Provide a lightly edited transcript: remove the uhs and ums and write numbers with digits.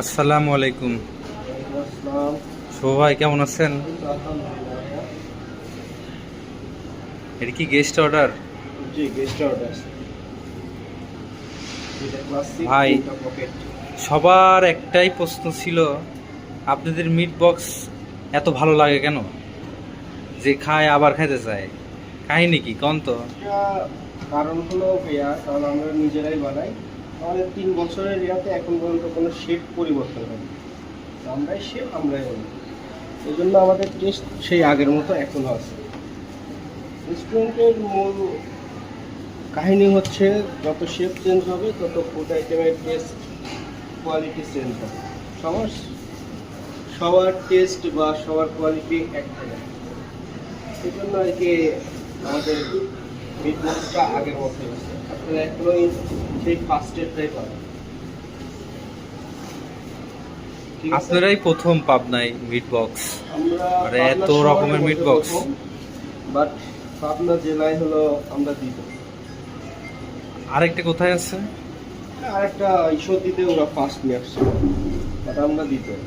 আসসালামু আলাইকুম। আসসালাম। শুভ ভাই, কেমন আছেন? আলহামদুলিল্লাহ। এটা কি গেস্ট অর্ডার? জি, গেস্ট অর্ডার। এটা ক্লাসিক ভাই, তিনটা পকেট। সবার একটাই প্রশ্ন ছিল, আপনাদের মিট বক্স এত ভালো লাগে কেন? যে খায় আবার খাইতে চায়, কাহিনী কি কন তো? এটা কারণ হলো ভাইয়া, কারণ আমরা নিজেরাই বানাই। আমাদের 3 বছরের ইয়াতে এখন পর্যন্ত কোনো শেপ পরিবর্তন হয়নি। আমরাই শেপ, আমরাই বানাই। এই জন্য আমাদের টেস্ট সেই আগের মতো এখনো আছে। রেস্টুরেন্টের মূল কাহিনী হচ্ছে, যত শেপ চেঞ্জ হবে তত ফুড আইটেমের টেস্ট কোয়ালিটি চেঞ্জ হবে। সবার সবার টেস্ট বা সবার কোয়ালিটি এক থাকে না। সেই জন্য আর কি আমাদের মিট বক্সটা আগের মতোই আছে। আপনারা এখনোই সেই ফার্স্টেরটাই পাবেন। ঠিক আছে, আপনারাই প্রথম পাবনায় মিট বক্স, আমরা আর পাবনা এত শহরের রকমের মিট মধ্যে বক্স। প্রথম, বাট পাবনা জেলায় হলো আমরা দ্বিতীয়। আরেকটা কোথায় আছে? আরেকটা ঈশ্বর দিতে ওরা ফার্স্ট নিয়ে আসছে, বাট আমরা দ্বিতীয়।